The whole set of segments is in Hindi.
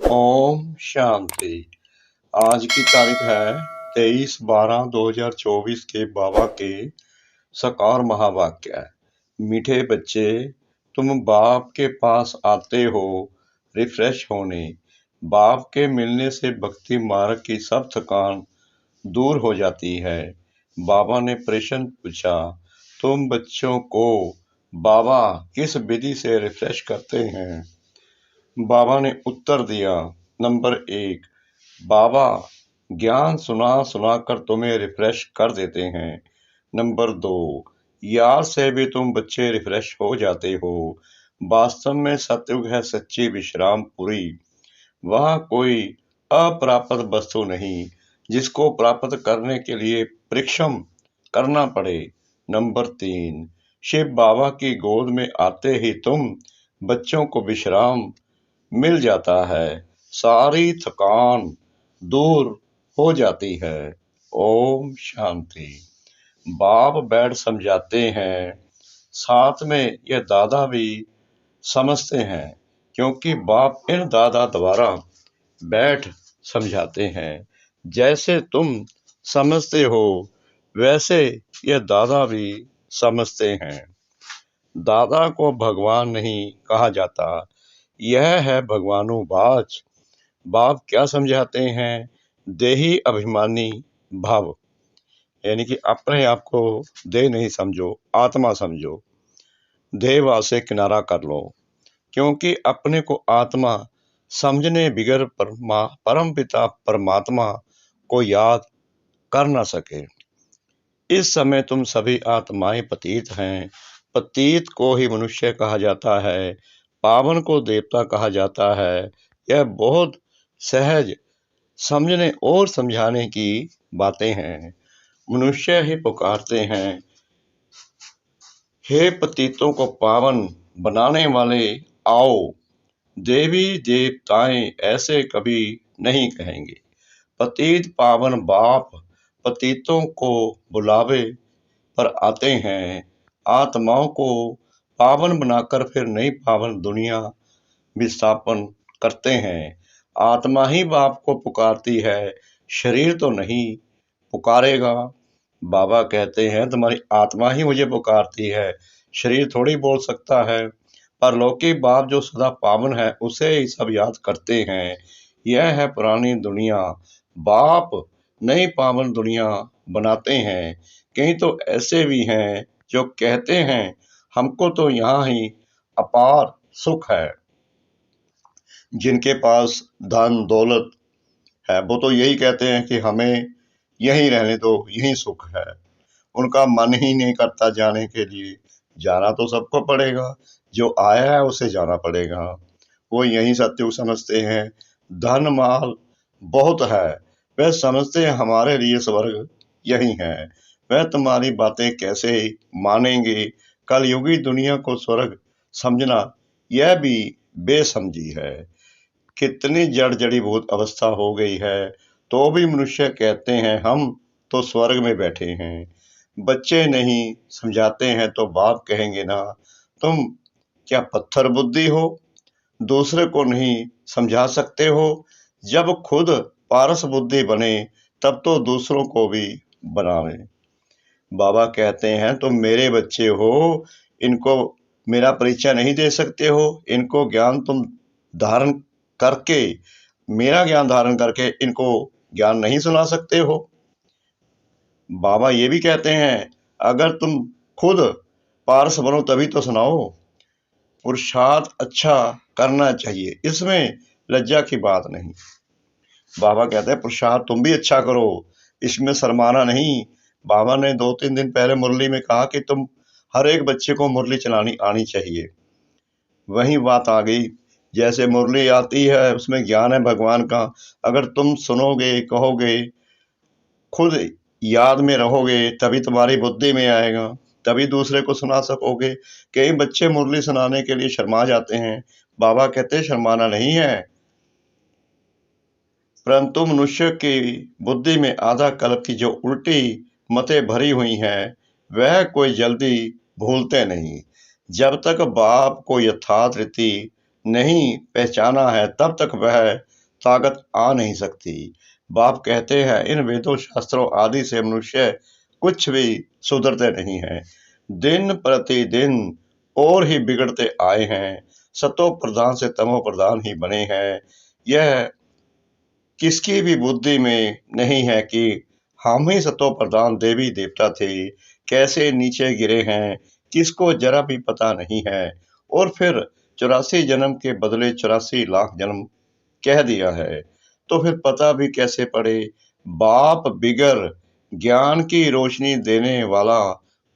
ओम शांति। आज की तारीख है 23/12/2024 के बाबा के साकार महावाक्य। मीठे बच्चे, तुम बाप के पास आते हो रिफ्रेश होने। बाप के मिलने से भक्ति मार्ग की सब थकान दूर हो जाती है। बाबा ने प्रश्न पूछा, तुम बच्चों को बाबा किस विधि से रिफ्रेश करते हैं? बाबा ने उत्तर दिया, नंबर 1, बाबा ज्ञान सुना सुना कर तुम्हें रिफ्रेश कर देते हैं। नंबर 2, यार से भी तुम बच्चे रिफ्रेश हो जाते हो। वास्तव में सतयुग है सच्ची विश्रामपुरी। वहाँ कोई अप्राप्त वस्तु नहीं जिसको प्राप्त करने के लिए परिश्रम करना पड़े। नंबर 3, शिव बाबा की गोद में आते ही तुम बच्चों को विश्राम मिल जाता है, सारी थकान दूर हो जाती है। ओम शांति। बाप बैठ समझाते हैं, साथ में यह दादा भी समझते हैं, क्योंकि बाप इन दादा द्वारा बैठ समझाते हैं। जैसे तुम समझते हो वैसे यह दादा भी समझते हैं। दादा को भगवान नहीं कहा जाता, यह है भगवानुवाच। बाप क्या समझाते हैं? देही अभिमानी भाव, यानी कि अपने आप को देह नहीं समझो, आत्मा समझो। देहवाद से किनारा कर लो, क्योंकि अपने को आत्मा समझने बिगर परम पिता परमात्मा को याद कर न सके। इस समय तुम सभी आत्माएं पतित हैं। पतित को ही मनुष्य कहा जाता है, पावन को देवता कहा जाता है। यह बहुत सहज समझने और समझाने की बातें हैं। मनुष्य ही पुकारते हैं, हे पतितों को पावन बनाने वाले आओ। देवी देवताएं ऐसे कभी नहीं कहेंगे। पतित पावन बाप पतितों को बुलावे पर आते हैं। आत्माओं को पावन बनाकर फिर नई पावन दुनिया विस्थापन करते हैं। आत्मा ही बाप को पुकारती है, शरीर तो नहीं पुकारेगा। बाबा कहते हैं, तुम्हारी आत्मा ही मुझे पुकारती है, शरीर थोड़ी बोल सकता है। परलौकिक बाप जो सदा पावन है उसे ही सब याद करते हैं। यह है पुरानी दुनिया। बाप नई पावन दुनिया बनाते हैं। कहीं तो ऐसे भी हैं जो कहते हैं, हमको तो यहाँ ही अपार सुख है। जिनके पास धन दौलत है वो तो यही कहते हैं कि हमें यहीं रहने दो, यहीं सुख है। उनका मन ही नहीं करता जाने के लिए। जाना तो सबको पड़ेगा, जो आया है उसे जाना पड़ेगा। वो यही सत्युग समझते हैं। धन माल बहुत है, वह समझते हैं हमारे लिए स्वर्ग यही है। वह तुम्हारी बातें कैसे मानेंगे? कलयुगी दुनिया को स्वर्ग समझना यह भी बेसमझी है। कितनी जड़ जड़ीभूत अवस्था हो गई है, तो भी मनुष्य कहते हैं हम तो स्वर्ग में बैठे हैं। बच्चे नहीं समझाते हैं तो बाप कहेंगे ना, तुम क्या पत्थर बुद्धि हो? दूसरे को नहीं समझा सकते हो। जब खुद पारस बुद्धि बने तब तो दूसरों को भी बनावे। बाबा कहते हैं, तुम मेरे बच्चे हो, इनको मेरा परिचय नहीं दे सकते हो। इनको ज्ञान तुम धारण करके, मेरा ज्ञान धारण करके इनको ज्ञान नहीं सुना सकते हो। बाबा ये भी कहते हैं, अगर तुम खुद पारस बनो तभी तो सुनाओ। पुरुषार्थ अच्छा करना चाहिए, इसमें लज्जा की बात नहीं। बाबा कहते हैं, पुरुषार्थ तुम भी अच्छा करो, इसमें शर्माना नहीं। बाबा ने 2-3 दिन पहले मुरली में कहा कि तुम हर एक बच्चे को मुरली चलानी आनी चाहिए। वही बात आ गई। जैसे मुरली आती है उसमें ज्ञान है भगवान का। अगर तुम सुनोगे, कहोगे, खुद याद में रहोगे, तभी तुम्हारी बुद्धि में आएगा, तभी दूसरे को सुना सकोगे। कई बच्चे मुरली सुनाने के लिए शर्मा जाते हैं। बाबा कहते हैं, शर्माना नहीं है, परंतु मनुष्य की बुद्धि में आधा कल्प की जो उल्टी मतें भरी हुई हैं, वह कोई जल्दी भूलते नहीं। जब तक बाप को यथार्थ रीति नहीं पहचाना है तब तक वह ताकत आ नहीं सकती। बाप कहते हैं इन वेदों शास्त्रों आदि से मनुष्य कुछ भी सुधरते नहीं है, दिन प्रतिदिन और ही बिगड़ते आए हैं, सतो प्रधान से तमो प्रधान ही बने हैं। यह किसकी भी बुद्धि में नहीं है कि हम ही सतो प्रधान देवी देवता थे, कैसे नीचे गिरे हैं किसको जरा भी पता नहीं है। और फिर 84 जन्म के बदले 84 लाख जन्म कह दिया है, तो फिर पता भी कैसे पड़े। बाप बिगर ज्ञान की रोशनी देने वाला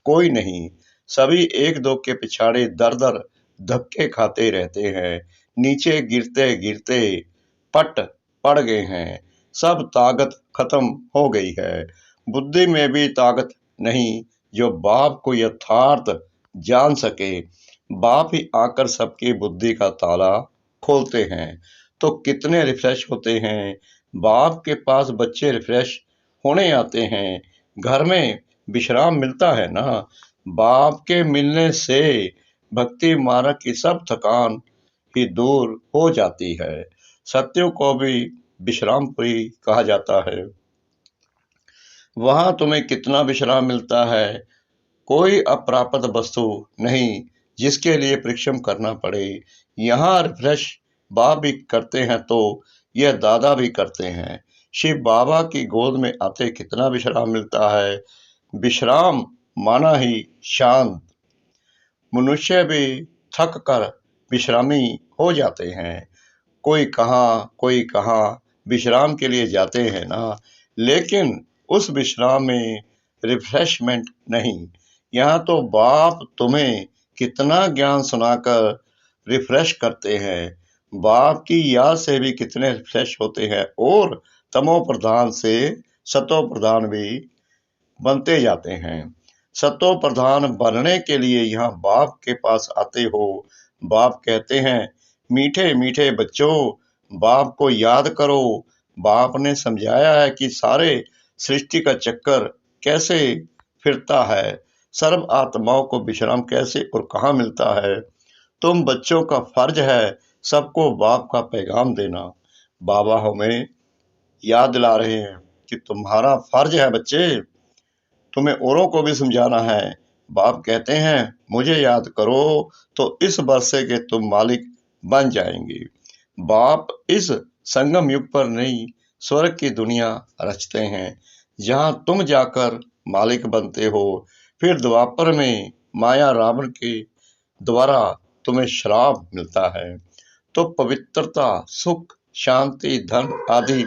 कोई नहीं, सभी एक दो के पिछाड़े दर दर धक्के खाते रहते हैं, नीचे गिरते गिरते पट पड़ गए हैं, सब ताकत खत्म हो गई है, बुद्धि में भी ताकत नहीं जो बाप को यथार्थ जान सके। बाप ही आकर सबकी बुद्धि का ताला खोलते हैं, तो कितने रिफ्रेश होते हैं। बाप के पास बच्चे रिफ्रेश होने आते हैं, घर में विश्राम मिलता है ना। बाप के मिलने से भक्ति मार्ग की सब थकान ही दूर हो जाती है। सत्यों को भी विश्रामपुरी कहा जाता है। वहां तुम्हें कितना विश्राम मिलता है, कोई अप्राप्त वस्तु नहीं जिसके लिए परिश्रम करना पड़े। यहाँ रिफ्रेश बाप भी करते हैं तो यह दादा भी करते हैं। शिव बाबा की गोद में आते कितना विश्राम मिलता है। विश्राम माना ही शांत। मनुष्य भी थक कर विश्रामी हो जाते हैं, कोई कहाँ विश्राम के लिए जाते हैं ना, लेकिन उस विश्राम में रिफ्रेशमेंट नहीं। यहाँ तो बाप तुम्हें कितना ज्ञान सुनाकर रिफ्रेश करते हैं। बाप की याद से भी कितने रिफ्रेश होते हैं और तमो प्रधान से सतो प्रधान भी बनते जाते हैं। सतो प्रधान बनने के लिए यहाँ बाप के पास आते हो। बाप कहते हैं मीठे मीठे बच्चों, बाप को याद करो। बाप ने समझाया है कि सारे सृष्टि का चक्कर कैसे फिरता है, सर्व आत्माओं को विश्राम कैसे और कहाँ मिलता है। तुम बच्चों का फर्ज है सबको बाप का पैगाम देना। बाबा हमें याद दिला रहे हैं कि तुम्हारा फर्ज है बच्चे, तुम्हें औरों को भी समझाना है। बाप कहते हैं मुझे याद करो तो इस वर्षे के तुम मालिक बन जाएंगे। बाप इस संगम युग पर नई स्वर्ग की दुनिया रचते हैं, जहां तुम जाकर मालिक बनते हो। फिर द्वापर में माया रावण के द्वारा तुम्हें श्राप मिलता है, तो पवित्रता सुख शांति धन आदि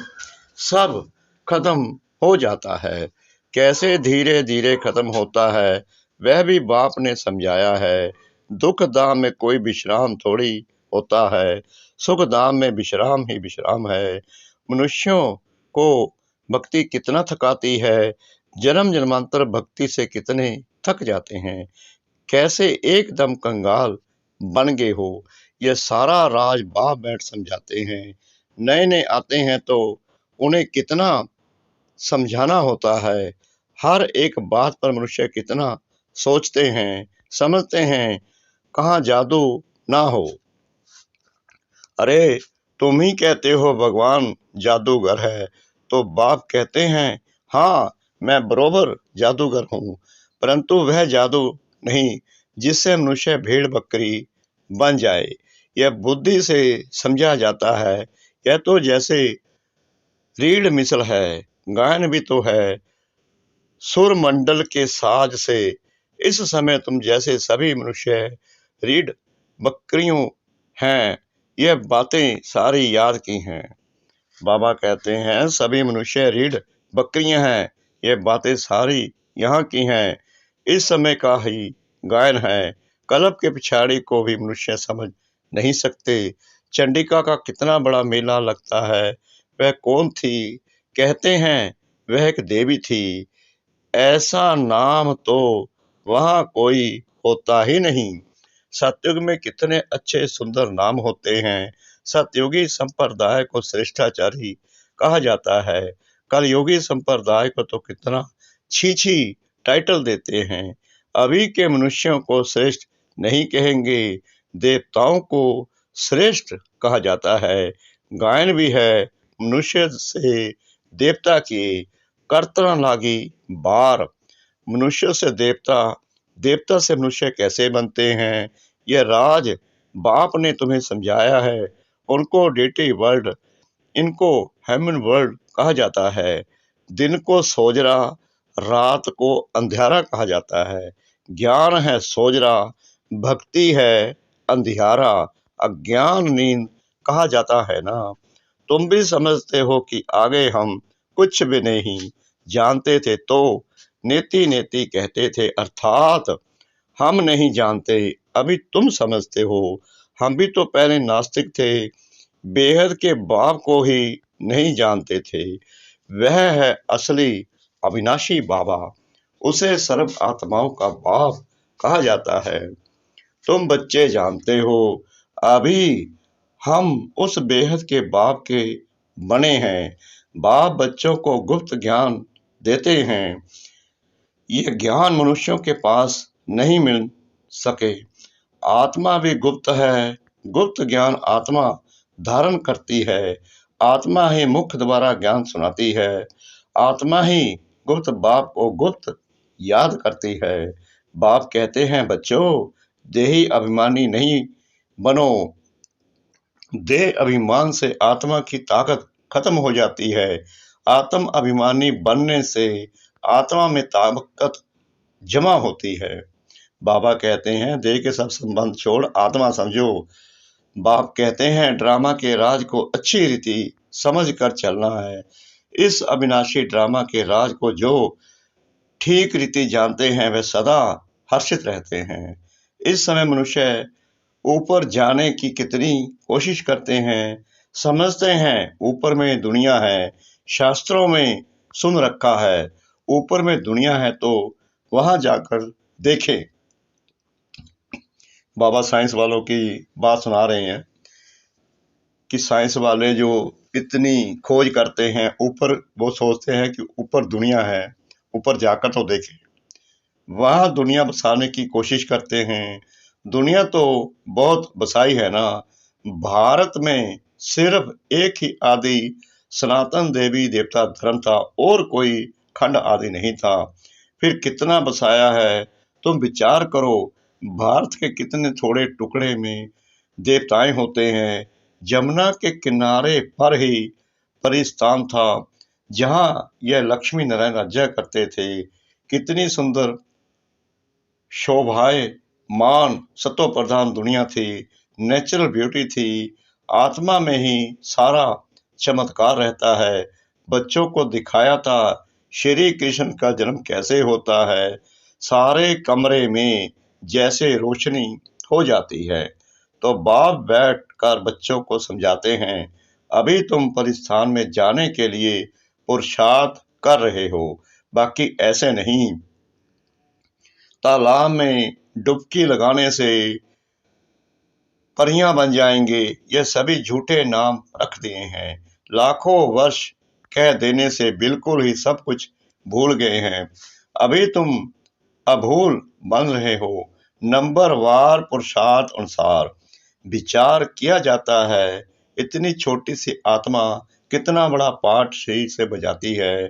सब खत्म हो जाता है। कैसे धीरे धीरे खत्म होता है वह भी बाप ने समझाया है। दुख दाम में कोई विश्राम थोड़ी होता है, सुख दाम में विश्राम ही विश्राम है। मनुष्यों को भक्ति कितना थकाती है, जन्म जन्मांतर भक्ति से कितने थक जाते हैं, कैसे एकदम कंगाल बन गए हो। यह सारा राज बाप बैठ समझाते हैं। नए नए आते हैं तो उन्हें कितना समझाना होता है। हर एक बात पर मनुष्य कितना सोचते हैं समझते हैं, कहाँ जादू ना हो। अरे तुम ही कहते हो भगवान जादूगर है, तो बाप कहते हैं हाँ मैं बरोबर जादूगर हूँ, परंतु वह जादू नहीं जिससे मनुष्य भेड़ बकरी बन जाए। यह बुद्धि से समझा जाता है। यह तो जैसे रीढ़ मिसल है, गायन भी तो है सुर मंडल के साज से। इस समय तुम जैसे सभी मनुष्य रीढ़ बकरियों हैं। यह बातें सारी याद की हैं। बाबा कहते हैं सभी मनुष्य रीढ़ बकरियां हैं, ये बातें सारी यहाँ की हैं। इस समय का ही गायन है, कल्प के पिछाड़ी को भी मनुष्य समझ नहीं सकते। चंडिका का कितना बड़ा मेला लगता है, वह कौन थी। कहते हैं वह एक देवी थी, ऐसा नाम तो वहाँ कोई होता ही नहीं। सतयुग में कितने अच्छे सुंदर नाम होते हैं। सतयुगी संप्रदाय को श्रेष्ठाचारी कहा जाता है, कलयुगी संप्रदाय को तो कितना छी टाइटल देते हैं। अभी के मनुष्यों को श्रेष्ठ नहीं कहेंगे, देवताओं को श्रेष्ठ कहा जाता है। गायन भी है, मनुष्य से देवता की कर्तन लागी बार। मनुष्य से देवता, देवता से मनुष्य कैसे बनते हैं, यह राज बाप ने तुम्हें समझाया है। उनको डेटी वर्ल्ड, इनको हेमन वर्ल्ड कहा जाता है। दिन को सोजरा, रात को अंधियारा कहा जाता है। ज्ञान है सोजरा, भक्ति है अंधियारा, अज्ञान नींद कहा जाता है ना। तुम भी समझते हो कि आगे हम कुछ भी नहीं जानते थे तो नेति नेति कहते थे, अर्थात हम नहीं जानते, अभी तुम समझते हो। हम भी तो पहले नास्तिक थे, बेहद के बाप को ही नहीं जानते थे। वह है असली अविनाशी बाबा, उसे सर्व आत्माओं का बाप कहा जाता है। तुम बच्चे जानते हो, अभी हम उस बेहद के बाप के बने हैं। बाप बच्चों को गुप्त ज्ञान देते हैं। यह ज्ञान मनुष्यों के पास नहीं मिल सके। आत्मा भी गुप्त है, गुप्त ज्ञान आत्मा धारण करती है। आत्मा ही मुख द्वारा ज्ञान सुनाती है। आत्मा ही गुप्त बाप को गुप्त याद करती है। बाप कहते हैं, बच्चों देही अभिमानी नहीं बनो। देह अभिमान से आत्मा की ताकत खत्म हो जाती है। आत्म अभिमानी बनने से आत्मा में ताकत जमा होती है। बाबा कहते हैं, देह के सब संबंध छोड़ आत्मा समझो। बाप कहते हैं, ड्रामा के राज को अच्छी रीति समझ कर चलना है। इस अविनाशी ड्रामा के राज को जो ठीक रीति जानते हैं वे सदा हर्षित रहते हैं। इस समय मनुष्य ऊपर जाने की कितनी कोशिश करते हैं। समझते हैं ऊपर में दुनिया है, शास्त्रों में सुन रखा है ऊपर में दुनिया है, तो वहां जाकर देखें। बाबा साइंस वालों की बात सुना रहे हैं कि साइंस वाले जो इतनी खोज करते हैं ऊपर, वो सोचते हैं कि ऊपर दुनिया है, ऊपर जाकर तो देखें। वहां दुनिया बसाने की कोशिश करते हैं। दुनिया तो बहुत बसाई है ना। भारत में सिर्फ एक ही आदि सनातन देवी देवता धर्म था और कोई खंड आदि नहीं था। फिर कितना बसाया है, तुम विचार करो। भारत के कितने थोड़े टुकड़े में देवताएं होते हैं। जमुना के किनारे पर ही परिस्थान था जहां यह लक्ष्मी नारायण राज्य करते थे। कितनी सुंदर शोभाए मान सत्व प्रधान दुनिया थी, नेचुरल ब्यूटी थी। आत्मा में ही सारा चमत्कार रहता है। बच्चों को दिखाया था श्री कृष्ण का जन्म कैसे होता है। सारे कमरे में जैसे रोशनी हो जाती है। तो बाप बैठ कर बच्चों को समझाते हैं, अभी तुम परिस्थान में जाने के लिए पुरुषार्थ कर रहे हो, बाकी ऐसे नहीं। तालाब में डुबकी लगाने से परियां बन जाएंगे, ये सभी झूठे नाम रख दिए हैं। लाखों वर्ष कह देने से बिल्कुल ही सब कुछ भूल गए हैं। अभी तुम अभूल बन रहे हो। नंबर वार पुरुषार्थ अनुसार विचार किया जाता है। इतनी छोटी सी आत्मा कितना बड़ा पाठ शरीर से बजाती है।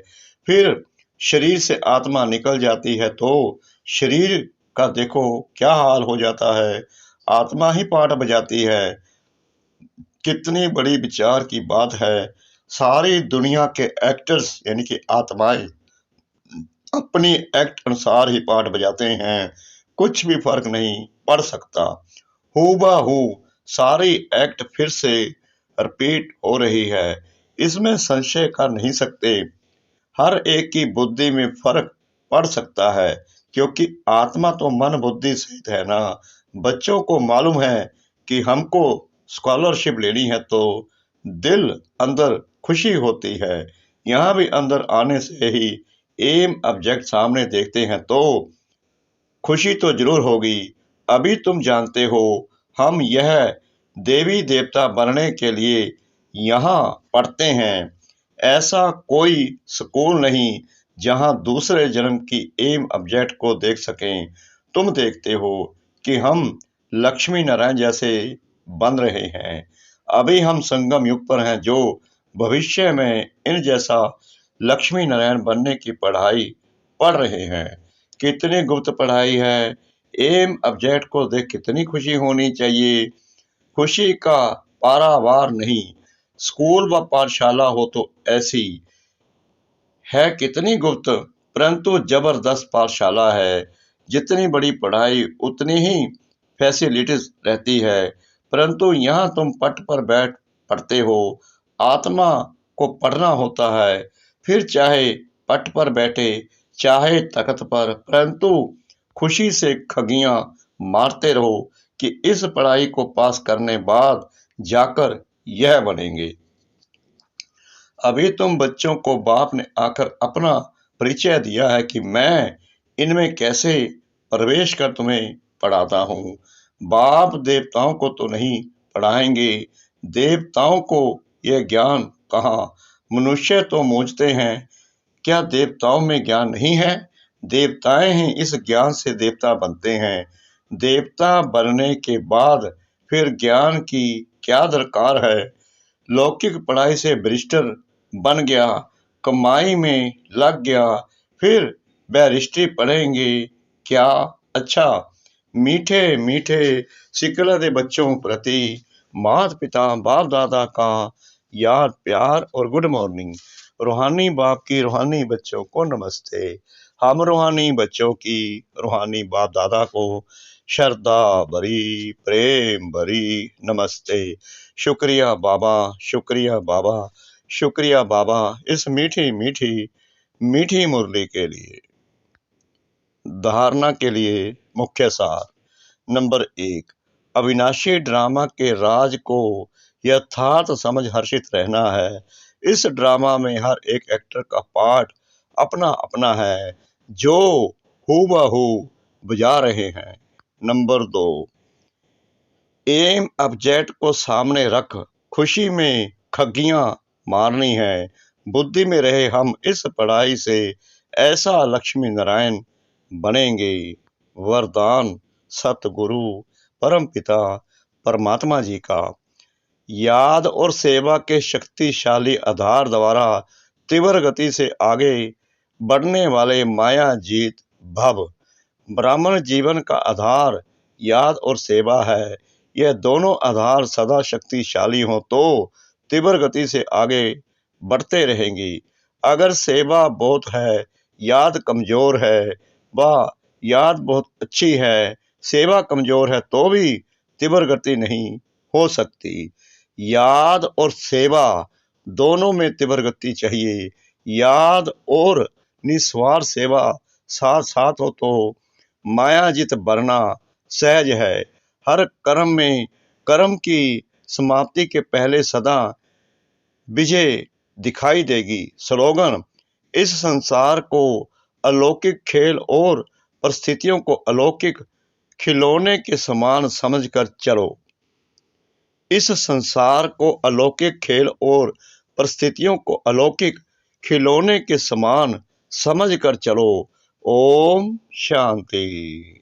फिर शरीर से आत्मा निकल जाती है तो शरीर का देखो क्या हाल हो जाता है। आत्मा ही पाठ बजाती है। कितनी बड़ी विचार की बात है। सारी दुनिया के एक्टर्स यानी कि आत्माएं अपनी एक्ट अनुसार ही पाठ बजाते हैं। कुछ भी फर्क नहीं पड़ सकता। हूबहू सारी एक्ट फिर से रिपीट हो रही है, इसमें संशय कर नहीं सकते। हर एक की बुद्धि में फर्क पड़ सकता है, क्योंकि आत्मा तो मन बुद्धि सहित है ना। बच्चों को मालूम है कि हमको स्कॉलरशिप लेनी है तो दिल अंदर खुशी होती है। यहाँ भी अंदर आने से ही एम ऑब्जेक्ट सामने देखते हैं तो खुशी तो जरूर होगी। अभी तुम जानते हो, हम यह देवी देवता बनने के लिए यहाँ पढ़ते हैं। ऐसा कोई स्कूल नहीं जहाँ दूसरे जन्म की एम ऑब्जेक्ट को देख सकें। तुम देखते हो कि हम लक्ष्मी नारायण जैसे बन रहे हैं। अभी हम संगम युग पर हैं, जो भविष्य में इन जैसा लक्ष्मी नारायण बनने की पढ़ाई पढ़ रहे हैं। कितनी गुप्त पढ़ाई है। एम ऑब्जेक्ट को देख कितनी खुशी होनी चाहिए। खुशी का पारावार नहीं। स्कूल व पाठशाला हो तो ऐसी है कितनी गुप्त, परंतु जबरदस्त पाठशाला है। जितनी बड़ी पढ़ाई उतनी ही फैसिलिटीज रहती है, परंतु यहाँ तुम पट पर बैठ पढ़ते हो। आत्मा को पढ़ना होता है, फिर चाहे पट पर बैठे चाहे तख्त पर, परंतु खुशी से खगियां मारते रहो कि इस पढ़ाई को पास करने बाद जाकर यह बनेंगे। अभी तुम बच्चों को बाप ने आकर अपना परिचय दिया है कि मैं इनमें कैसे प्रवेश कर तुम्हें पढ़ाता हूँ। बाप देवताओं को तो नहीं पढ़ाएंगे। देवताओं को यह ज्ञान कहाँ। मनुष्य तो मूझते हैं, क्या देवताओं में ज्ञान नहीं है। देवताएं ही इस ज्ञान से देवता बनते हैं। देवता बनने के बाद फिर ज्ञान की क्या दरकार है। लौकिक पढ़ाई से बैरिस्टर बन गया, कमाई में लग गया, फिर बैरिस्ट्री पढ़ेंगे क्या। अच्छा, मीठे मीठे सिकलते बच्चों प्रति माता पिता बाप दादा का याद प्यार और गुड मॉर्निंग। रूहानी बाप की रूहानी बच्चों को नमस्ते। हम रूहानी बच्चों की रूहानी बाप दादा को श्रद्धा भरी प्रेम भरी नमस्ते। शुक्रिया बाबा, शुक्रिया बाबा, शुक्रिया बाबा इस मीठी मीठी मीठी मुरली के लिए। धारणा के लिए मुख्य सार। नंबर 1, अविनाशी ड्रामा के राज को यथार्थ समझ हर्षित रहना है। इस ड्रामा में हर एक एक्टर का पार्ट अपना अपना है, जो हूबहू बजा रहे हैं। नंबर 2, एम ऑब्जेक्ट को सामने रख खुशी में खगियां मारनी है। बुद्धि में रहे हम इस पढ़ाई से ऐसा लक्ष्मी नारायण बनेंगे। वरदान सतगुरु परम पिता परमात्मा जी का। याद और सेवा के शक्तिशाली आधार द्वारा तीव्र गति से आगे बढ़ने वाले माया जीत भव। ब्राह्मण जीवन का आधार याद और सेवा है। यह दोनों आधार सदा शक्तिशाली हो तो तीव्र गति से आगे बढ़ते रहेंगी। अगर सेवा बहुत है, याद कमजोर है, व याद बहुत अच्छी है, सेवा कमजोर है, तो भी तीव्र गति नहीं हो सकती। याद और सेवा दोनों में तीव्र गति चाहिए। याद और निस्वार्थ सेवा साथ साथ हो तो मायाजित बनना सहज है। हर कर्म में कर्म की समाप्ति के पहले सदा विजय दिखाई देगी। स्लोगन, इस संसार को अलौकिक खेल और परिस्थितियों को अलौकिक खिलौने के समान समझकर चलो। इस संसार को अलौकिक खेल और परिस्थितियों को अलौकिक खिलौने के समान समझकर चलो। ओम शांति।